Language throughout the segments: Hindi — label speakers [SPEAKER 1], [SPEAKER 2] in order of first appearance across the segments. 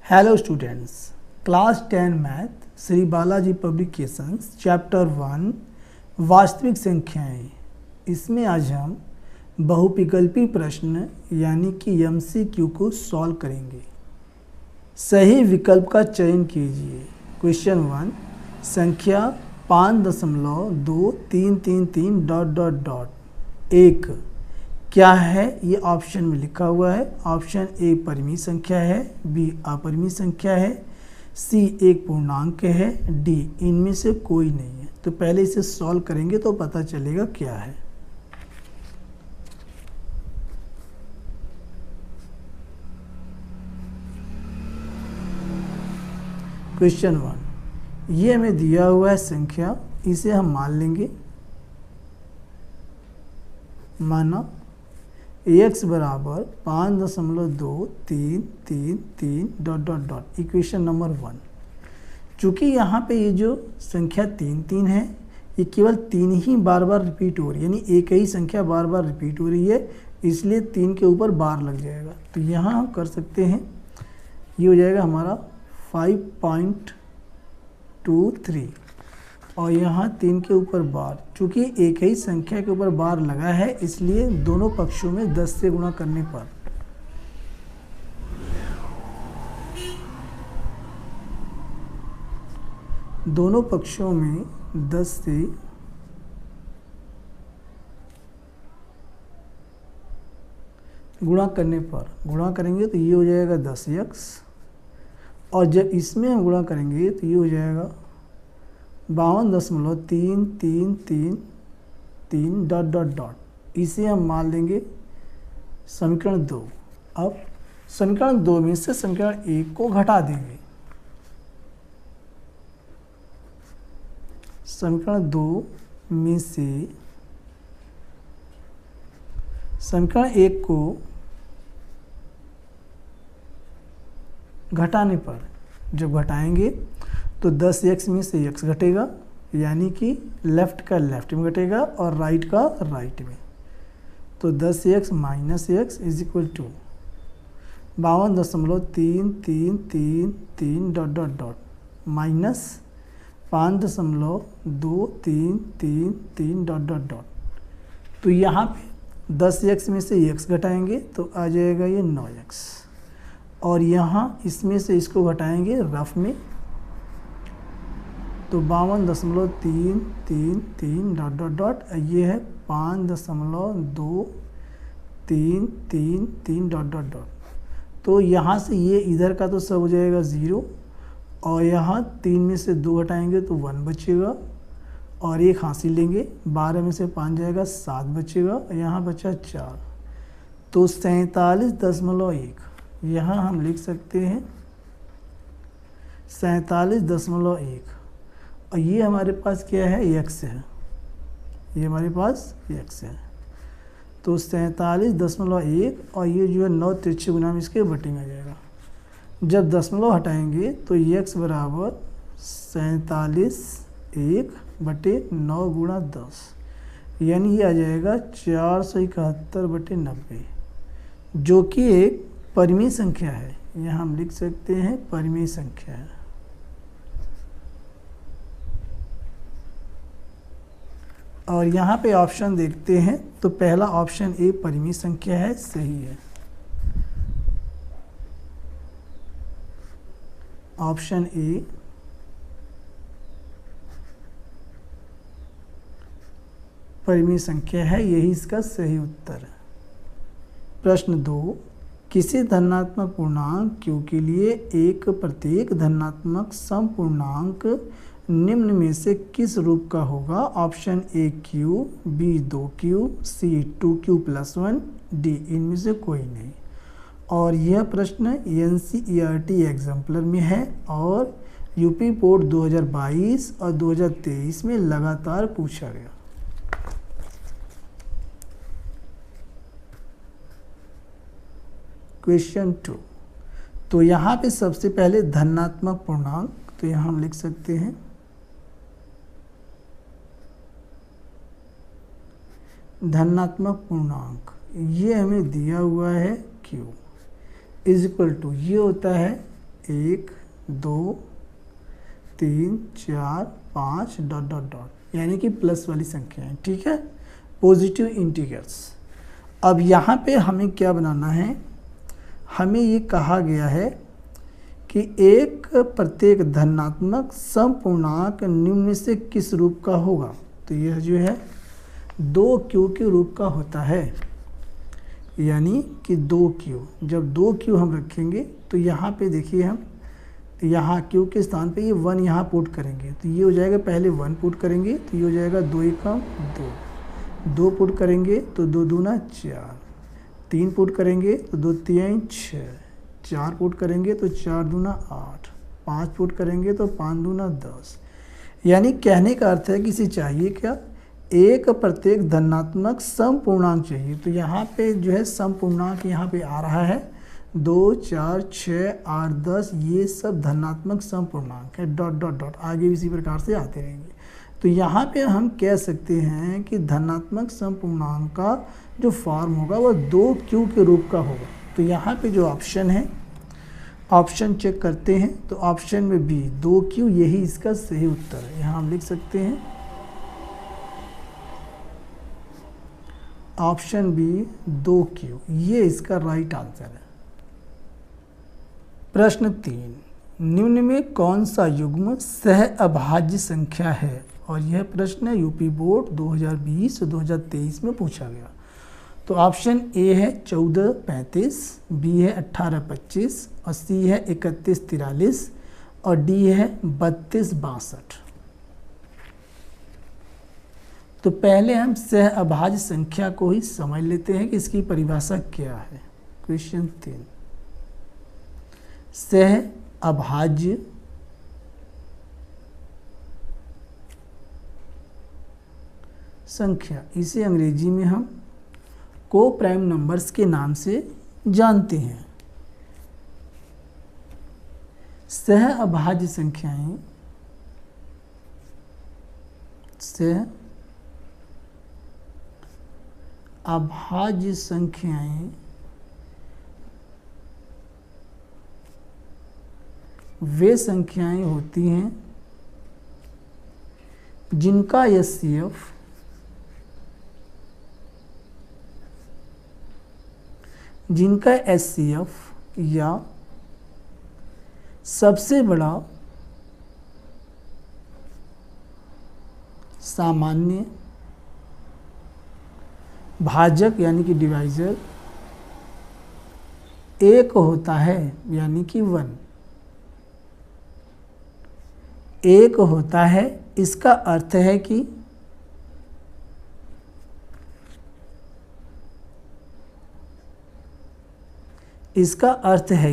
[SPEAKER 1] Hello students, class 10 math Shri Balaji publications chapter 1 वास्तविक संख्याएं। इसमें आज हम बहुविकल्पी प्रश्न यानी कि एमसीक्यू को सॉल्व करेंगे। सही विकल्प का चयन कीजिए। क्वेश्चन 1, संख्या 5.2333 ... 1 क्या है? ये ऑप्शन में लिखा हुआ है। ऑप्शन ए परिमेय संख्या है, बी अपरिमेय संख्या है, सी एक पूर्णांक है, डी इनमें से कोई नहीं है। तो पहले इसे सॉल्व करेंगे तो पता चलेगा क्या है। क्वेश्चन 1, ये हमें दिया हुआ है संख्या, इसे हम मान लेंगे। माना x बराबर 5.2333 ... इक्वेशन नंबर 1। चूँकि यहाँ पे ये जो संख्या 3 है, ये केवल 3 ही बार बार रिपीट हो रही है, यानी एक ही संख्या बार बार रिपीट हो रही है, इसलिए 3 के ऊपर बार लग जाएगा। तो यहाँ हम कर सकते हैं, ये हो जाएगा हमारा 5.23 और यहाँ 3 के ऊपर बार। चूँकि एक ही संख्या के ऊपर बार लगा है, इसलिए दोनों पक्षों में 10 से गुणा करने पर दोनों पक्षों में 10 से गुणा करने पर गुणा करेंगे तो ये हो जाएगा 10x, और जब इसमें हम गुणा करेंगे तो ये हो जाएगा 52.3333 ... इसे हम मान लेंगे समीकरण 2। अब समीकरण 2 में से समीकरण 1 को घटा देंगे। समीकरण 2 में से समीकरण 1 को घटाने पर जब घटाएंगे तो 10x में से x घटेगा, यानी कि लेफ्ट का लेफ्ट में घटेगा और राइट का राइट में। तो 10x minus x is equal to 52.3333 ... minus 5.2333 ... तो यहाँ पे 10x में से x घटाएंगे तो आ जाएगा ये 9x, और यहाँ इसमें से इसको घटाएंगे रफ में तो 52.333 ... ये है 5.2333 ... तो यहाँ से ये इधर का तो सब हो जाएगा 0, और यहाँ 3 में से 2 हटाएंगे तो 1 बचेगा, और एक हासिल लेंगे, 12 में से 5 जाएगा 7 बचेगा, यहाँ बचा 4। तो 47.1 यहाँ हम लिख सकते हैं 47.1, और ये हमारे पास क्या है? x है, ये हमारे पास x है। तो 47.1, और ये जो है 9 तिरछे गुना में इसके बटे में आ जाएगा। जब दशमलव हटाएंगे तो x बराबर 47.1/9 गुणा 10, यानी ये आ जाएगा 471/90, जो कि एक परिमेय संख्या है। यहाँ हम लिख सकते हैं परिमेय संख्या है। और यहाँ पे ऑप्शन देखते हैं तो पहला ऑप्शन ए परिमेय संख्या है, सही है। ऑप्शन ए परिमेय संख्या है, यही इसका सही उत्तर है। प्रश्न 2, किसी धनात्मक पूर्णांक q के लिए एक प्रत्येक धनात्मक समपूर्णांक निम्न में से किस रूप का होगा? Option A q, B 2q, C 2q+1, D इनमें से कोई नहीं। और यह प्रश्न NCERT एग्जाम्पलर में है और यूपी बोर्ड 2022 और 2023 में लगातार पूछा गया। क्वेश्चन 2, तो यहाँ पे सबसे पहले धनात्मक पूर्णांक, तो यहाँ हम लिख सकते हैं धनात्मक पूर्णांक, ये हमें दिया हुआ है q इज इक्वल टू, ये होता है 1 2 3 4 5 डॉट डॉट डॉट, यानी कि प्लस वाली संख्याएं, ठीक है, पॉजिटिव इंटीजर्स। अब यहाँ पे हमें क्या बनाना है, हमें ये कहा गया है कि एक प्रत्येक धनात्मक समपूर्णांक निम्न से किस रूप का होगा। तो यह जो है 2q के रूप का होता है, यानी कि 2q। जब 2q हम रखेंगे तो यहाँ पे देखिए, हम यहाँ q के स्थान पे ये 1 यहाँ पुट करेंगे, तो ये हो जाएगा, पहले 1 पुट करेंगे तो ये हो जाएगा 2 एकम 2 पुट करेंगे तो 2 दूना 4, 3 पुट करेंगे तो 2 3 6, 4 पुट करेंगे तो 4 दूना 8, 5 पुट करेंगे तो 5 दूना 10। यानी कहने का अर्थ है कि इसे चाहिए क्या, एक प्रत्येक धनात्मक समपूर्णांक चाहिए। तो यहाँ पे जो है समपूर्णांक यहाँ पे आ रहा है 2 4 6 8 10, ये सब धनात्मक समपूर्णांक है, डॉट डॉट डॉट आगे इसी प्रकार से आते रहेंगे। तो यहाँ पे हम कह सकते हैं कि धनात्मक समपूर्णांक का जो फॉर्म होगा वह 2q के रूप का होगा। तो यहाँ पे जो ऑप्शन है, ऑप्शन चेक करते हैं, तो ऑप्शन में बी 2q यही इसका सही उत्तर है। यहाँ हम लिख सकते हैं ऑप्शन बी 2q, ये इसका राइट आंसर है। प्रश्न 3, निम्न में कौन सा युग्म सह अभाज्य संख्या है। और यह प्रश्न यूपी बोर्ड 2020-2023 में पूछा गया। तो ऑप्शन ए है 1435, बी है 1825 और सी है 3143 और डी है 3262। तो पहले हम सह अभाज्य संख्या को ही समझ लेते हैं कि इसकी परिभाषा क्या है। क्वेश्चन 3, सह अभाज्य संख्या, इसे अंग्रेजी में हम को प्राइम नंबर्स के नाम से जानते हैं। सह अभाज्य संख्याएं, सह अभाज्य संख्याएं वे संख्याएं होती हैं जिनका HCF या सबसे बड़ा सामान्य भाजक यानी कि डिवाइजर 1 होता है, यानी कि 1 1 होता है। इसका अर्थ है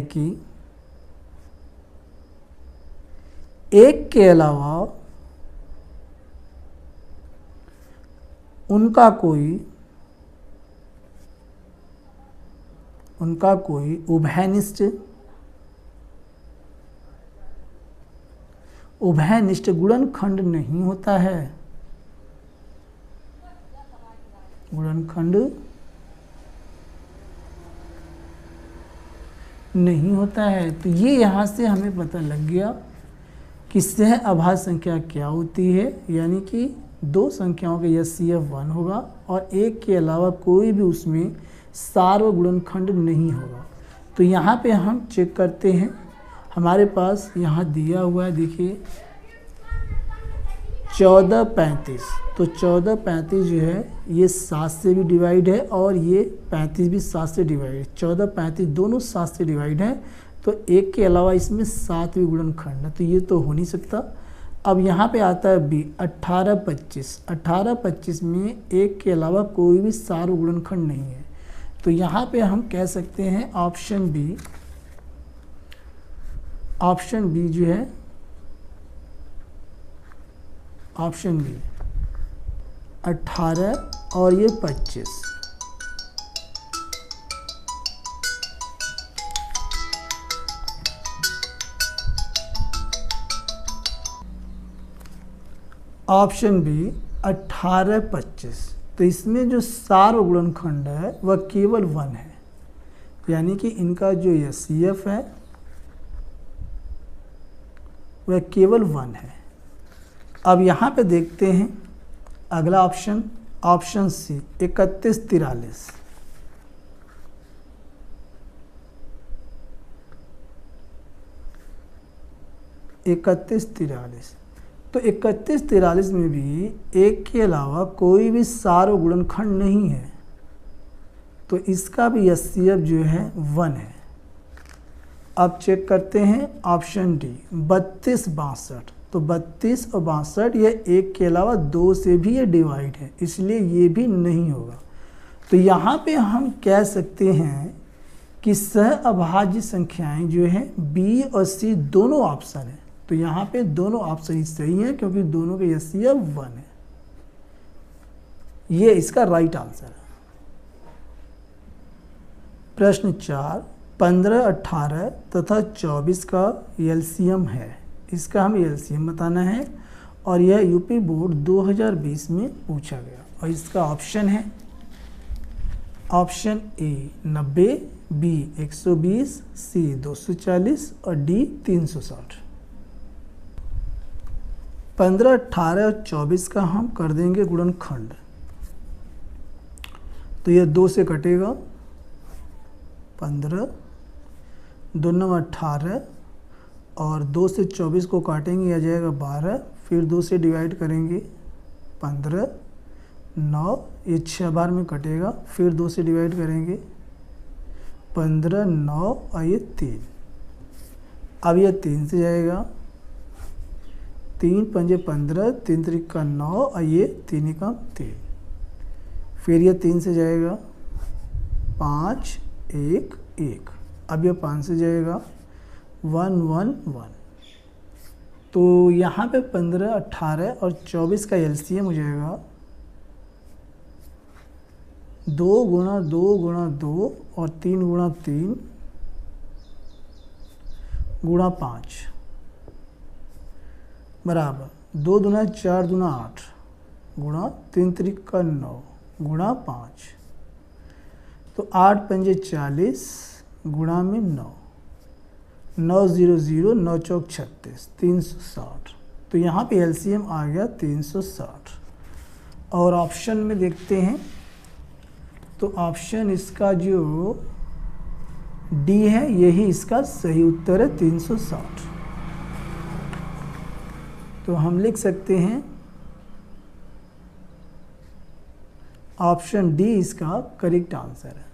[SPEAKER 1] कि एक के अलावा उनका कोई उभयनिष्ठ गुणनखंड नहीं होता है, गुणनखंड नहीं होता है। तो ये यहाँ से हमें पता लग गया कि सह अभाज्य संख्या क्या होती है, यानी कि 2 संख्याओं का HCF 1 होगा और एक के अलावा कोई भी उसमें सार्वगुणनखंड नहीं होगा। तो यहाँ पे हम चेक करते हैं, हमारे पास यहाँ दिया हुआ है, देखिए 1435। तो 1435 जो है ये 7 से भी डिवाइड है और ये 35 भी 7 से डिवाइड है। 1435 दोनों 7 से डिवाइड है, तो एक के अलावा इसमें 7 भी गुणनखंड है, तो ये तो हो नहीं सकता। अब यहाँ पे आता है बी 1825। 1825 में एक के अलावा कोई भी सार्वगुणनखंड नहीं है, तो यहाँ पे हम कह सकते हैं ऑप्शन बी जो है, ऑप्शन बी 18 और ये 25। Option B 18 25। तो इसमें जो सार्वगुणनखंड है वह केवल 1 है, यानी कि इनका जो HCF है वह केवल 1 है। अब यहाँ पे देखते हैं अगला ऑप्शन, ऑप्शन सी 3143। तो 3143 में भी 1 के अलावा कोई भी सारो गुणनखंड नहीं है, तो इसका भी HCF जो है 1 है। अब चेक करते हैं ऑप्शन डी 3262। तो 32 और 62 ये 1 के अलावा 2 से भी ये डिवाइड है, इसलिए ये भी नहीं होगा। तो यहाँ पे हम कह सकते हैं कि सह अभाज्य संख्याएं जो है बी और सी दोनों ऑप्शन है। तो यहाँ पे दोनों ऑप्शन ही सही है क्योंकि दोनों के HCF 1 है। ये इसका राइट आंसर है। प्रश्न 4, 15, 18 तथा 24 का एलसीएम है। इसका हमें एलसीएम बताना है और यह यूपी बोर्ड 2020 में पूछा गया। और इसका ऑप्शन है ऑप्शन ए 90, बी 120, सी 240 और डी 360। 15, 18 और 24 का हम कर देंगे गुणनखंड। तो यह 2 से कटेगा 15, 2 9 18 और 2 से 24 को काटेंगे आ जाएगा 12, फिर 2 से डिवाइड करेंगे 15, 9, ये 6 बार में कटेगा, फिर 2 से डिवाइड करेंगे 15, 9 और ये 3। अब ये 3 से जाएगा, 3 पंजे 15, 3 त्रिका 9 और ये 3 का 3। फिर ये 3 से जाएगा 5, 1, 1। अब ये 5 से जाएगा 1, 1, 1। तो यहाँ पे 15, 18 और 24 का एलसीएम हो जाएगा 2 गुणा 2 गुणा 2 और 3 गुणा 3 गुणा 5 बराबर 2 दूना 4 दूना 8 गुणा 3 त्रिका 9 गुणा 5। तो 8 पंजे 40 गुणा में 9, 9 0 0, 9 चौक 36, 360। तो यहाँ पे एलसीएम आ गया 360। और ऑप्शन में देखते हैं तो ऑप्शन इसका जो डी है यही इसका सही उत्तर है 360। तो हम लिख सकते हैं ऑप्शन डी इसका करेक्ट आंसर है।